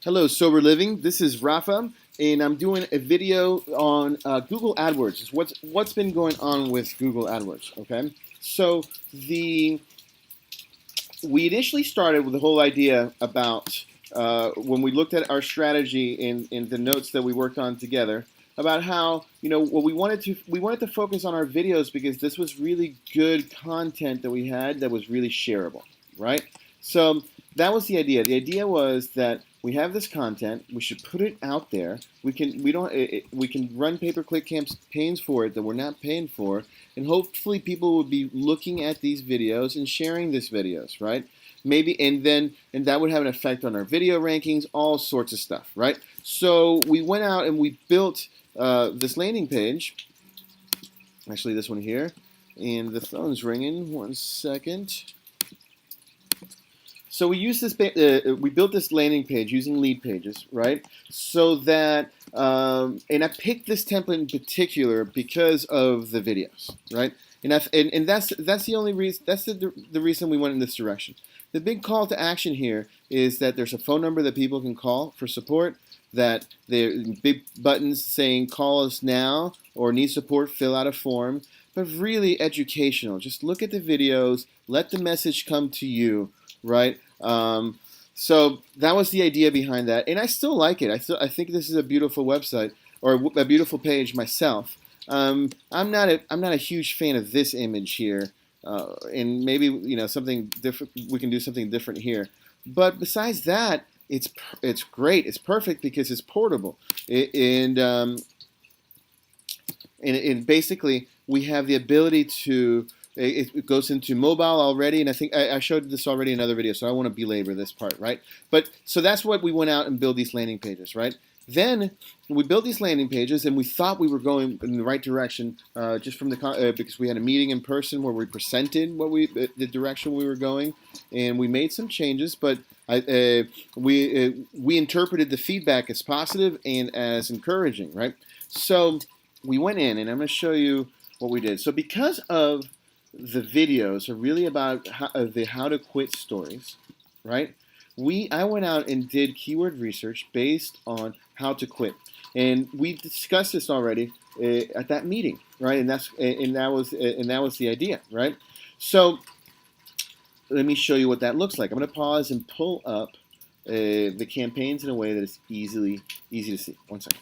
Hello, Sober Living. This is Rafa, and I'm doing a video on Google Adwords. It's what's been going on with Google Adwords. Okay, so the we initially started with the whole idea about when we looked at our strategy in the notes that we worked on together about how what we wanted to focus on our videos because this was really good content that we had that was really shareable, right? So that was the idea. The idea was that we have this content, we should put it out there. We can run pay-per-click campaigns for it that we're not paying for, and hopefully people will be looking at these videos and sharing these videos, right? Maybe and that would have an effect on our video rankings, all sorts of stuff, right? So we went out and we built this landing page. Actually, this one here, and the phone's ringing. 1 second. So we used this. We built this landing page using lead pages, right? So that, and I picked this template in particular because of the videos, right? And that's the only reason. That's the reason we went in this direction. The big call to action here is that there's a phone number that people can call for support. That there big buttons saying "Call us now" or "Need support," fill out a form. But really educational. Just look at the videos. Let the message come to you. Right, so that was the idea behind that, and I still like it. I think this is a beautiful website or a beautiful page myself. I'm not a huge fan of this image here, and maybe something different. We can do something different here. But besides that, it's great. It's perfect because it's portable, and basically we have the ability to. It goes into mobile already, and I think I showed this already in another video, so I want to belabor this part, right? But so that's what we went out and built these landing pages, right? Then we built these landing pages, and we thought we were going in the right direction, just from because we had a meeting in person where we presented the direction we were going, and we made some changes, but we interpreted the feedback as positive and as encouraging, right? So we went in, and I'm going to show you what we did. So because of the videos are really about how to quit stories, right? I went out and did keyword research based on how to quit, and we discussed this already at that meeting, right? And that was the idea, right? So let me show you what that looks like. I'm going to pause and pull up the campaigns in a way that is easy to see. 1 second.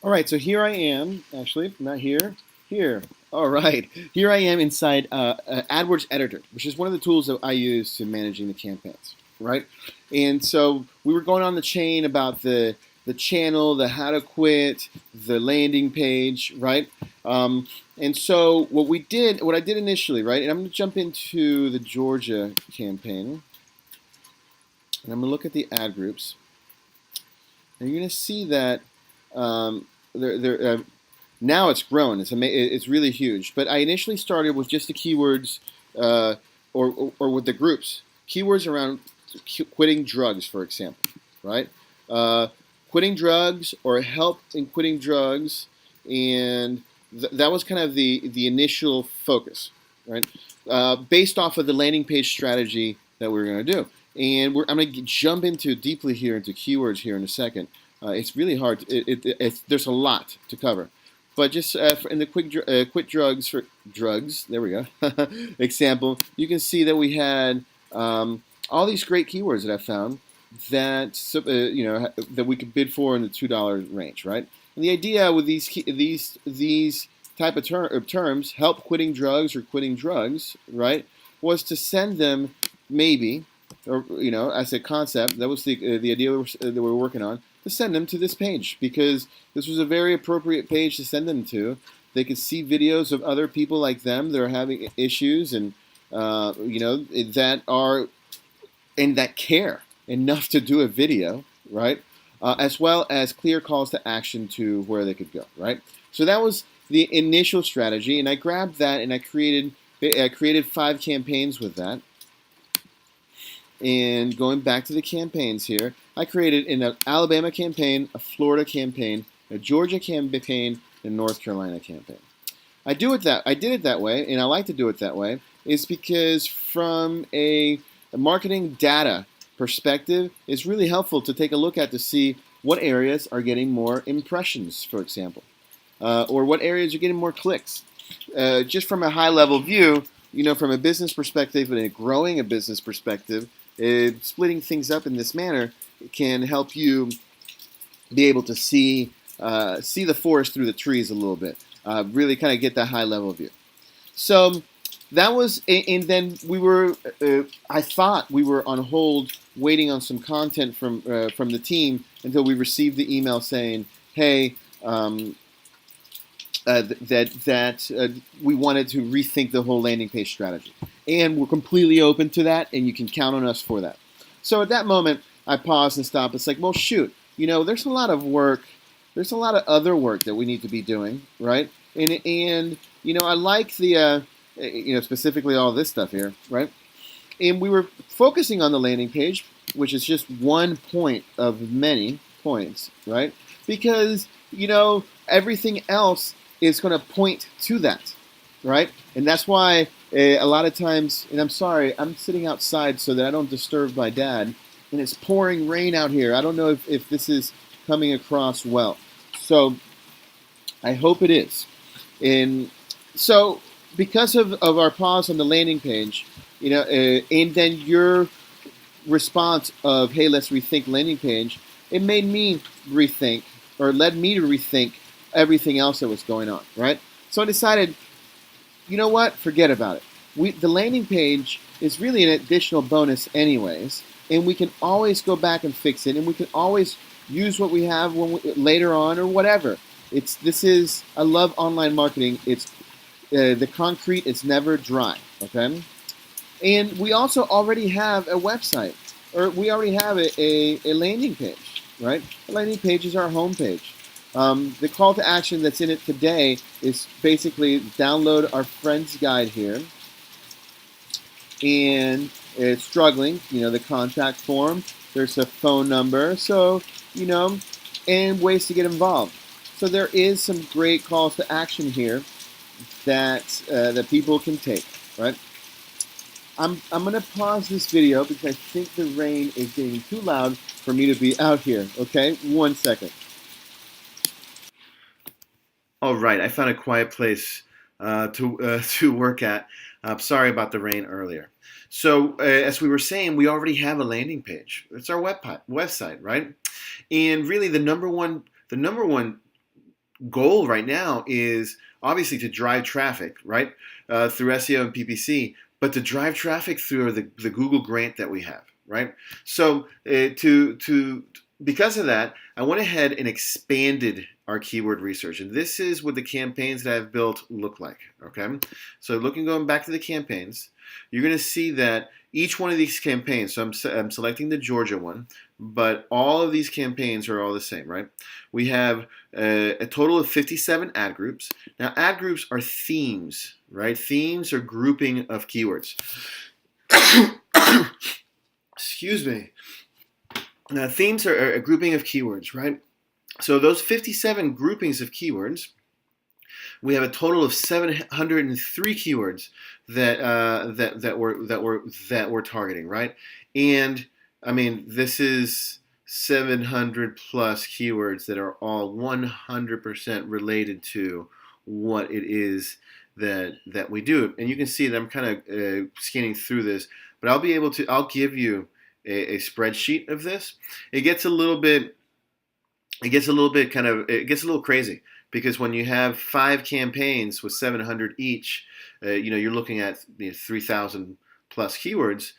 All right, so here I am. Actually, not here. Here. All right. Here I am inside AdWords Editor, which is one of the tools that I use to managing the campaigns, right? And so we were going on the chain about the channel, the how to quit, the landing page, right? And so what I did initially, right? And I'm going to jump into the Georgia campaign, and I'm going to look at the ad groups, and you're going to see that. Now it's grown. It's really huge. But I initially started with just the keywords, or with the groups. Keywords around quitting drugs, for example, right? Quitting drugs or help in quitting drugs, and that was kind of the initial focus, right? Based off of the landing page strategy that we were going to do. And I'm going to jump deeply here into keywords here in a second. It's really hard. There's a lot to cover, but just in the quit drugs for drugs. There we go. Example. You can see that we had all these great keywords that I found that that we could bid for in the $2 range, right? And the idea with these type of terms, help quitting drugs or quitting drugs, right, was to send them maybe, or as a concept. That was the idea that we were working on. To send them to this page because this was a very appropriate page to send them to. They could see videos of other people like them that are having issues and that care enough to do a video, right? As well as clear calls to action to where they could go, right? So that was the initial strategy, and I grabbed that and I created 5 campaigns with that. And going back to the campaigns here, I created an Alabama campaign, a Florida campaign, a Georgia campaign, and a North Carolina campaign. I did it that way, and I like to do it that way, is because from a marketing data perspective, it's really helpful to take a look at to see what areas are getting more impressions, for example, or what areas are getting more clicks. Just from a high level view, from a business perspective and growing a business perspective, splitting things up in this manner can help you be able to see the forest through the trees a little bit. Really kind of get that high level view. So that was, and then we were. I thought we were on hold, waiting on some content from the team until we received the email saying, "Hey, that we wanted to rethink the whole landing page strategy, and we're completely open to that, and you can count on us for that." So at that moment, I paused and stopped. It's like, well, shoot, there's a lot of work. There's a lot of other work that we need to be doing, right? And I like the specifically all this stuff here, right? And we were focusing on the landing page, which is just one point of many points, right? Because everything else is going to point to that, right? And that's why a lot of times, and I'm sorry, I'm sitting outside so that I don't disturb my dad, and it's pouring rain out here. I don't know if this is coming across well. So I hope it is. And so because of our pause on the landing page, and then your response of, hey, let's rethink landing page, it made me rethink, or led me to rethink everything else that was going on, right? So I decided, you know what, forget about it. The landing page is really an additional bonus anyways, and we can always go back and fix it, and we can always use what we have later on or whatever. I love online marketing. It's the concrete is never dry, okay? And we also already have a website, or we already have a landing page, right? The landing page is our home page. The call to action that's in it today is basically download our friend's guide here, and it's struggling, the contact form. There's a phone number, so, and ways to get involved. So there is some great calls to action here that people can take, right? I'm going to pause this video because I think the rain is getting too loud for me to be out here, okay? 1 second. All right, I found a quiet place to work at. Sorry about the rain earlier. So as we were saying, we already have a landing page. It's our website, right? And really, the number one goal right now is obviously to drive traffic, right, through SEO and PPC, but to drive traffic through the Google grant that we have, right? So because of that, I went ahead and expanded our keyword research. And this is what the campaigns that I've built look like, okay? So going back to the campaigns, you're going to see that each one of these campaigns, so I'm selecting the Georgia one, but all of these campaigns are all the same, right? We have a total of 57 ad groups. Now, ad groups are themes, right? Themes are grouping of keywords. Excuse me. Now, themes are a grouping of keywords, right? So those 57 groupings of keywords, we have a total of 703 keywords that we're targeting, right? And I mean, this is 700 plus keywords that are all 100% related to what it is that we do. And you can see that I'm kind of scanning through this, but I'll give you a spreadsheet of this. It gets a little crazy because when you have 5 campaigns with 700 each, you're looking at 3,000 plus keywords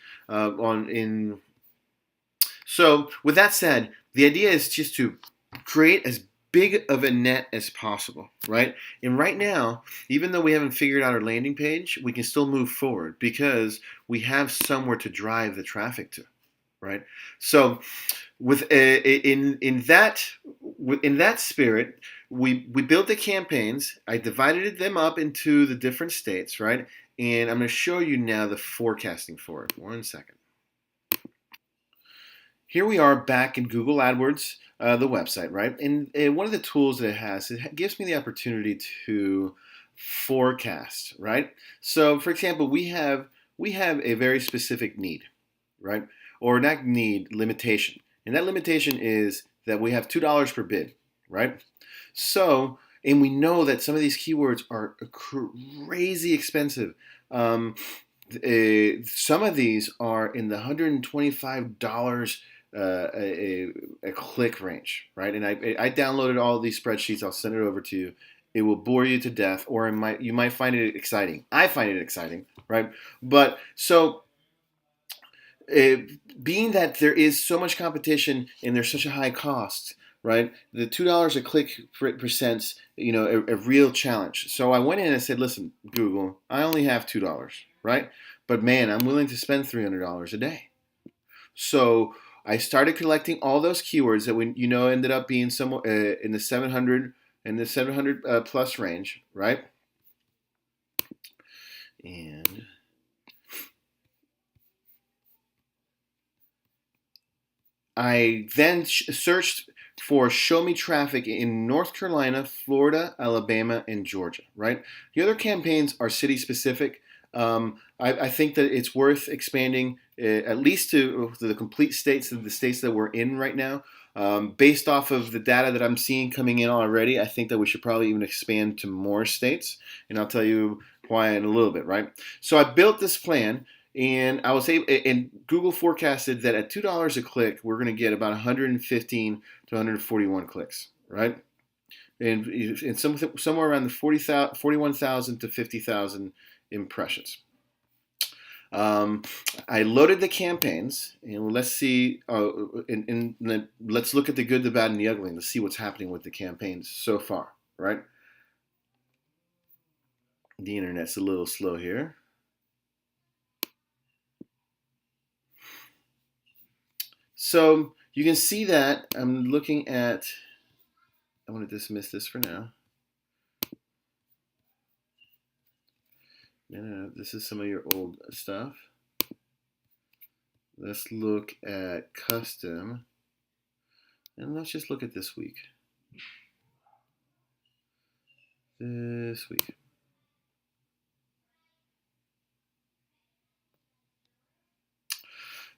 So with that said, the idea is just to create as big of a net as possible, right? And right now, even though we haven't figured out our landing page, we can still move forward because we have somewhere to drive the traffic to, right? So in that spirit, we built the campaigns. I divided them up into the different states, right? And I'm going to show you now the forecasting for it. 1 second. Here we are back in Google Adwords, the website, right? And one of the tools that it has, it gives me the opportunity to forecast, right? So, for example, we have a very specific need, right? Or not need, limitation, and that limitation is that we have $2 per bid, right? So, and we know that some of these keywords are crazy expensive. Um, some of these are in the $125 a click range, right? And I downloaded all of these spreadsheets. I'll send it over to you. It will bore you to death, or you might find it exciting. I find it exciting, right? But so uh, being that there is so much competition and there's such a high cost, right? The $2 a click presents, a real challenge. So I went in and said, listen, Google, I only have $2, right? But man, I'm willing to spend $300 a day. So I started collecting all those keywords that ended up being somewhere in the 700 plus range, right? And I then searched for show me traffic in North Carolina, Florida, Alabama, and Georgia, right? The other campaigns are city specific. I think that it's worth expanding at least to the complete states, the states that we're in right now. Based off of the data that I'm seeing coming in already, I think that we should probably even expand to more states, and I'll tell you why in a little bit, right? So I built this plan, and I was able, and Google forecasted that at $2 a click, we're going to get about 115 to 141 clicks, right? And somewhere around the 41,000 to 50,000 impressions. I loaded the campaigns, and let's see, and let's look at the good, the bad, and the ugly, and let's see what's happening with the campaigns so far, right? The internet's a little slow here. So you can see that I'm looking at, I want to dismiss this for now. No, this is some of your old stuff. Let's look at custom, and let's just look at this week. This week.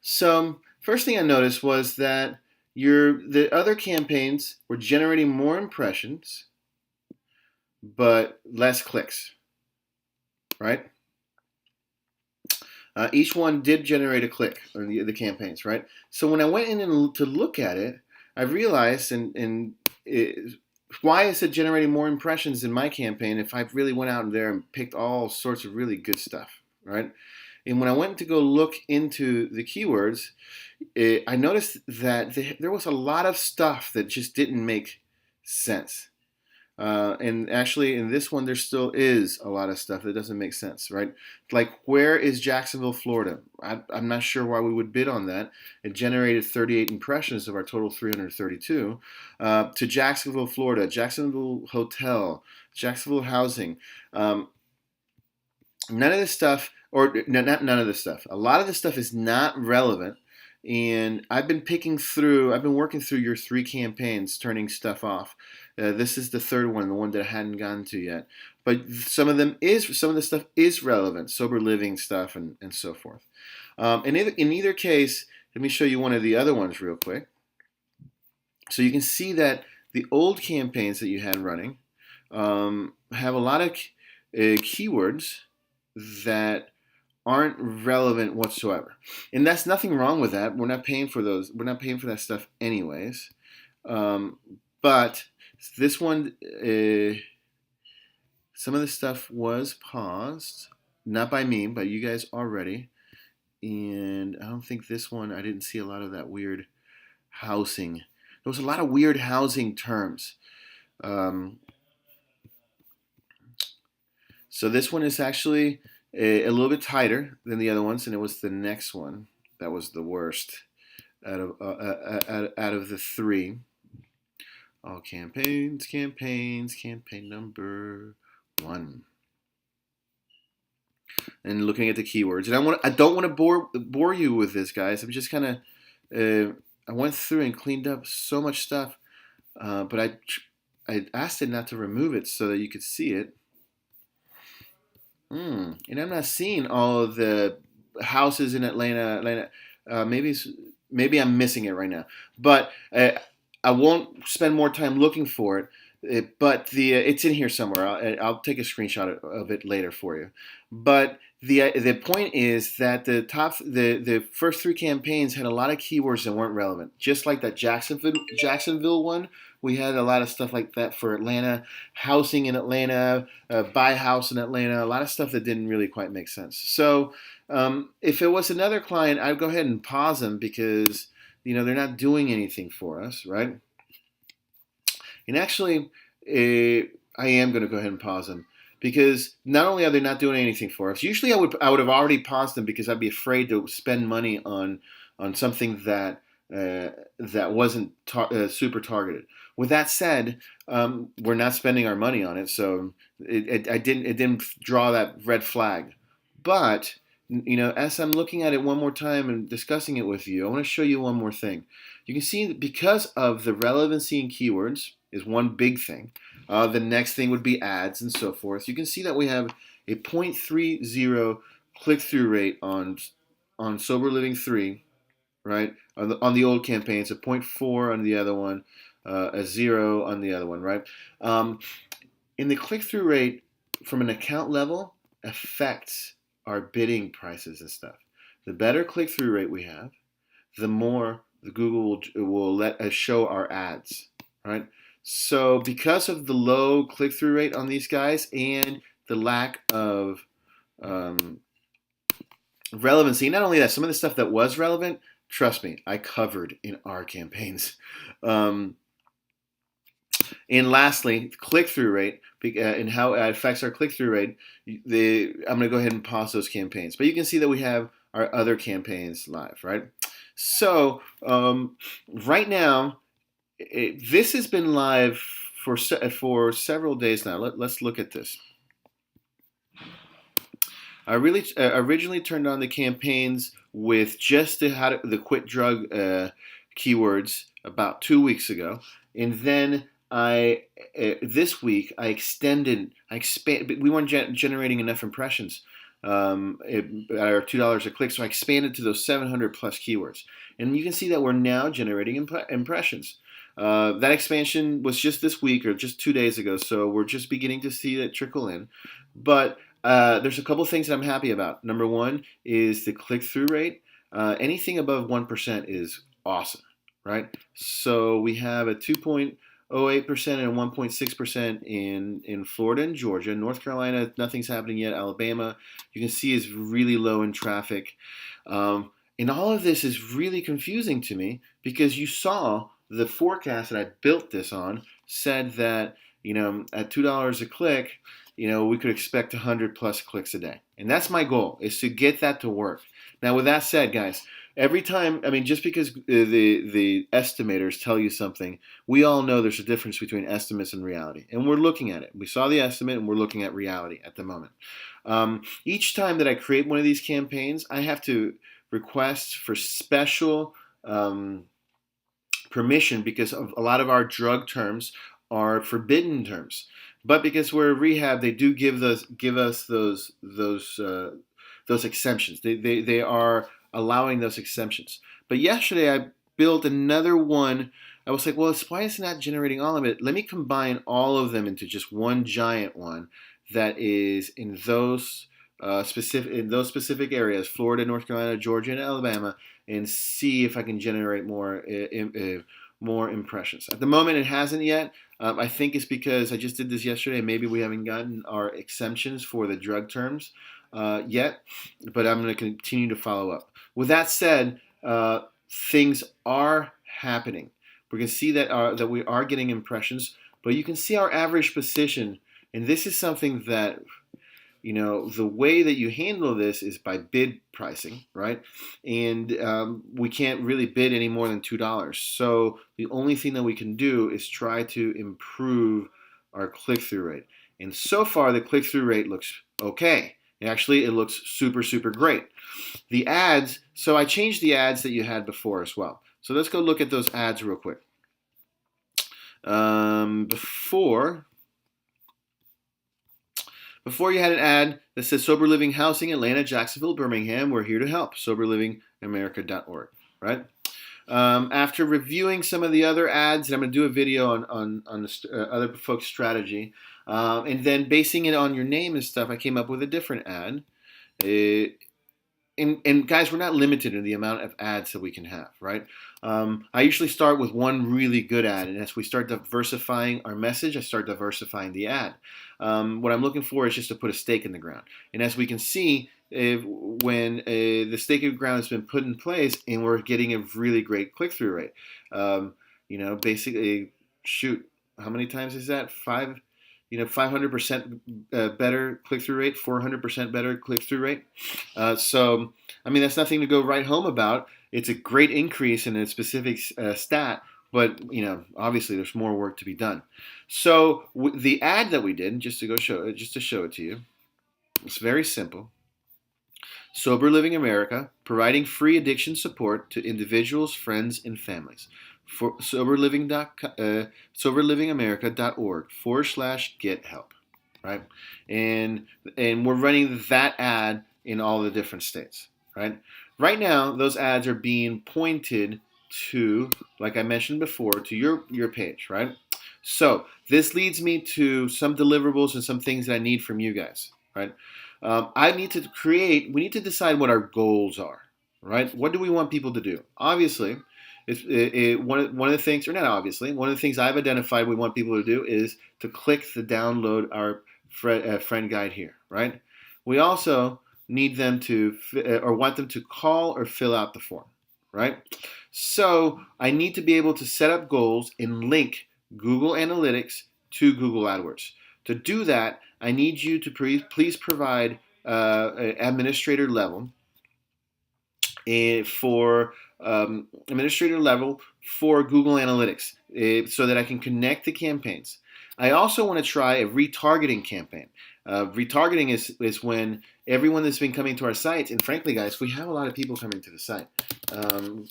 So first thing I noticed was that the other campaigns were generating more impressions, but less clicks, right? Each one did generate a click, or the campaigns, right? So when I went in to look at it, I realized, why is it generating more impressions in my campaign if I really went out there and picked all sorts of really good stuff, right? And when I went to go look into the keywords, I noticed that there was a lot of stuff that just didn't make sense. And actually, in this one, there still is a lot of stuff that doesn't make sense, right? Like, where is Jacksonville, Florida? I'm not sure why we would bid on that. It generated 38 impressions of our total 332. To Jacksonville, Florida, Jacksonville Hotel, Jacksonville Housing. None of this stuff, or not none of this stuff. A lot of this stuff is not relevant. And I've been working through your 3 campaigns, turning stuff off. This is the 3rd one, the one that I hadn't gotten to yet. But some of the stuff is relevant, sober living stuff, and so forth. In either case, let me show you one of the other ones real quick. So you can see that the old campaigns that you had running have a lot of keywords that aren't relevant whatsoever. And that's nothing wrong with that. We're not paying for those. We're not paying for that stuff anyways. But this one, some of the stuff was paused, not by me, but you guys already. And I don't think this one, I didn't see a lot of that weird housing. There was a lot of weird housing terms. So this one is actually a little bit tighter than the other ones, and it was the next one that was the worst out of the 3. All campaign number 1. And looking at the keywords, and I don't want to bore you with this, guys. I'm just kind of I went through and cleaned up so much stuff, but I asked it not to remove it so that you could see it. And I'm not seeing all of the houses in Atlanta. Maybe maybe I'm missing it right now, but I won't spend more time looking for it. But it's in here somewhere. I'll take a screenshot of it later for you. But the point is that the first three campaigns had a lot of keywords that weren't relevant. Just like that Jacksonville one, we had a lot of stuff like that for Atlanta, housing in Atlanta, buy house in Atlanta, a lot of stuff that didn't really quite make sense. So if it was another client, I'd go ahead and pause them because they're not doing anything for us, right? And actually, I am going to go ahead and pause them because not only are they not doing anything for us. Usually, I would have already paused them because I'd be afraid to spend money on something that wasn't super targeted. With that said, we're not spending our money on it, so it didn't draw that red flag. But as I'm looking at it one more time and discussing it with you, I want to show you one more thing. You can see that because of the relevancy in keywords is one big thing. The next thing would be ads and so forth. You can see that we have a 0.30 click-through rate on Sober Living 3, right? On the old campaign, it's a 0.4 on the other one, a 0 on the other one, right? In the click-through rate from an account level affects our bidding prices and stuff. The better click-through rate we have, the more the Google will let us show our ads, right? So because of the low click-through rate on these guys and the lack of relevancy, not only that, some of the stuff that was relevant, trust me, I covered in our campaigns. And lastly, click-through rate and how it affects our click-through rate. I'm going to go ahead and pause those campaigns. But you can see that we have our other campaigns live, right? So right now, this has been live for several days now. Let's look at this. I really originally turned on the campaigns with just the quit drug keywords about 2 weeks ago, and then this week I expand. We weren't generating enough impressions at our $2 a click, so I expanded to those 700 plus keywords, and you can see that we're now generating impressions. That expansion was just this week or just 2 days ago, so we're just beginning to see it trickle in, but. There's a couple of things that I'm happy about. Number one is the click-through rate. Anything above 1% is awesome, right? So we have a 2.08% and 1.6% in Florida and Georgia. North Carolina, nothing's happening yet. Alabama, you can see, is really low in traffic. And all of this is really confusing to me because you saw the forecast that I built this on said that, at $2 a click, we could expect 100 plus clicks a day. And that's my goal, is to get that to work. Now, with that said, guys, every time, just because the estimators tell you something, we all know there's a difference between estimates and reality. And we're looking at it. We saw the estimate and we're looking at reality at the moment. Each time that I create one of these campaigns, I have to request for special permission because of a lot of our drug terms are forbidden terms. But because we're a rehab, they do give us those exemptions. They are allowing those exemptions. But yesterday I built another one. I was like, well, why is it not generating all of it? Let me combine all of them into just one giant one that is in those specific areas: Florida, North Carolina, Georgia, and Alabama, and see if I can generate more impressions. At the moment, it hasn't yet. I think it's because I just did this yesterday. Maybe we haven't gotten our exemptions for the drug terms yet, but I'm going to continue to follow up. With that said, things are happening. We're going to see that we are getting impressions, but you can see our average position, and this is something that the way that you handle this is by bid pricing, right? And we can't really bid any more than $2. So the only thing that we can do is try to improve our click-through rate. And so far, the click-through rate looks okay. Actually, it looks super, super great. The ads, so I changed the ads that you had before as well. So let's go look at those ads real quick. Before you had an ad that says Sober Living Housing, Atlanta, Jacksonville, Birmingham. We're here to help. SoberLivingAmerica.org, right? After reviewing some of the other ads, and I'm going to do a video on the other folks' strategy, and then basing it on your name and stuff, I came up with a different ad. And guys, we're not limited in the amount of ads that we can have, right? I usually start with one really good ad, and as we start diversifying our message, I start diversifying the ad. What I'm looking for is just to put a stake in the ground. And as we can see, when the stake in the ground has been put in place, and we're getting a really great click-through rate. Basically, shoot, how many times is that? 500% better click-through rate, 400% better click-through rate. So, I mean, that's nothing to go right home about. It's a great increase in a specific stat, but obviously there's more work to be done. So the ad that we did, just to show it to you, it's very simple. Sober Living America, providing free addiction support to individuals, friends, and families. For SoberLivingAmerica.org/get help, right? And we're running that ad in all the different states, right? Right now, those ads are being pointed to, like I mentioned before, to your page, right? So this leads me to some deliverables and some things that I need from you guys, right? We need to decide what our goals are, right? What do we want people to do? Obviously, one of the things, or not obviously, one of the things I've identified we want people to do is to click the download our friend guide here, right? We also need them to, or want them to call or fill out the form, right? So I need to be able to set up goals and link Google Analytics to Google AdWords. To do that, I need you to please provide administrator level for Google Analytics so that I can connect the campaigns. I also want to try a retargeting campaign. Retargeting is when everyone that's been coming to our site, and frankly, guys, we have a lot of people coming to the site.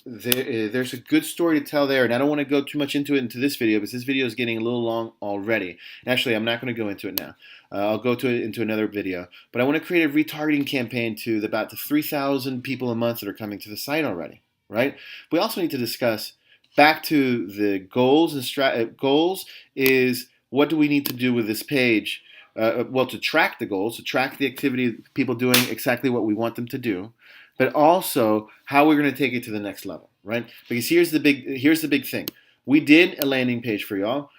There's a good story to tell there, and I don't want to go too much into this video because this video is getting a little long already. Actually, I'm not going to go into it now. I'll go into another video. But I want to create a retargeting campaign to about the 3,000 people a month that are coming to the site already, right? We also need to discuss back to the goals and goals is what do we need to do with this page? To track the goals, to track the activity of people doing exactly what we want them to do, but also how we're going to take it to the next level, right? Because here's the big thing. We did a landing page for y'all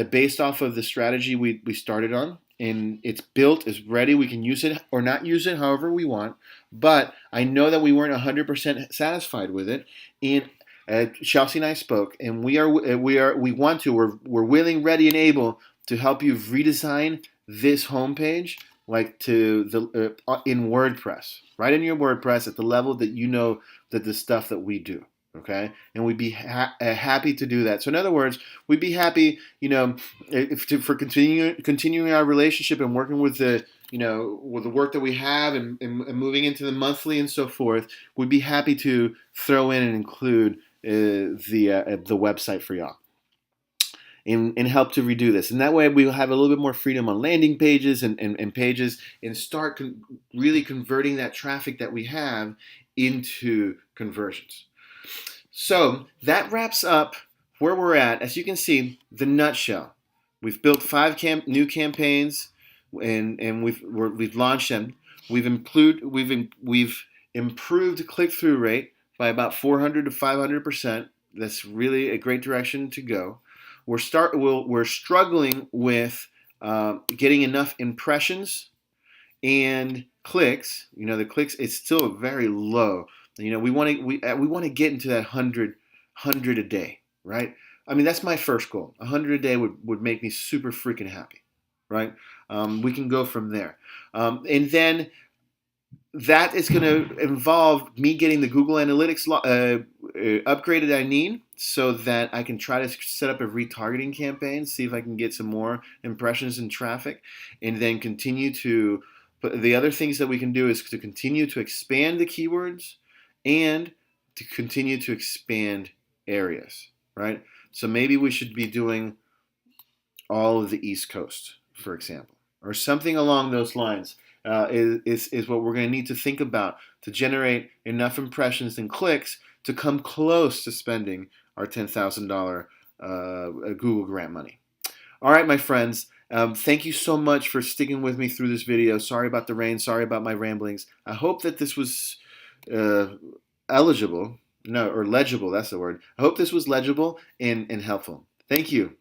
based off of the strategy we started on, and it's built, it's ready. We can use it or not use it however we want, but I know that we weren't 100% satisfied with it, and Chelsea and I spoke, and we're willing, ready, and able to help you redesign this homepage like to the in WordPress, right in your WordPress at the level that you know that the stuff that we do, okay? And we'd be happy to do that. So in other words, we'd be happy, for continuing our relationship and working with the with the work that we have and moving into the monthly and so forth. We'd be happy to throw in and include the website for y'all. And help to redo this. And that way we'll have a little bit more freedom on landing pages and pages and start really converting that traffic that we have into conversions. So that wraps up where we're at. As you can see, the nutshell. We've built 5 new campaigns and we've launched them. We've improved click-through rate by about 400 to 500%. That's really a great direction to go. We're struggling with getting enough impressions and clicks. The clicks is still very low. We want to get into that 100 a day, right? I mean, that's my first goal. 100 a day would make me super freaking happy, right? We can go from there, and then that is going to involve me getting the Google Analytics upgraded I need so that I can try to set up a retargeting campaign, see if I can get some more impressions and traffic, and then continue to. But the other things that we can do is to continue to expand the keywords and to continue to expand areas, right? So maybe we should be doing all of the East Coast, for example, or something along those lines is what we're going to need to think about to generate enough impressions and clicks to come close to spending our $10,000 Google grant money. All right, my friends. Thank you so much for sticking with me through this video. Sorry about the rain. Sorry about my ramblings. I hope that this was uh, eligible. No, or legible. That's the word. I hope this was legible and helpful. Thank you.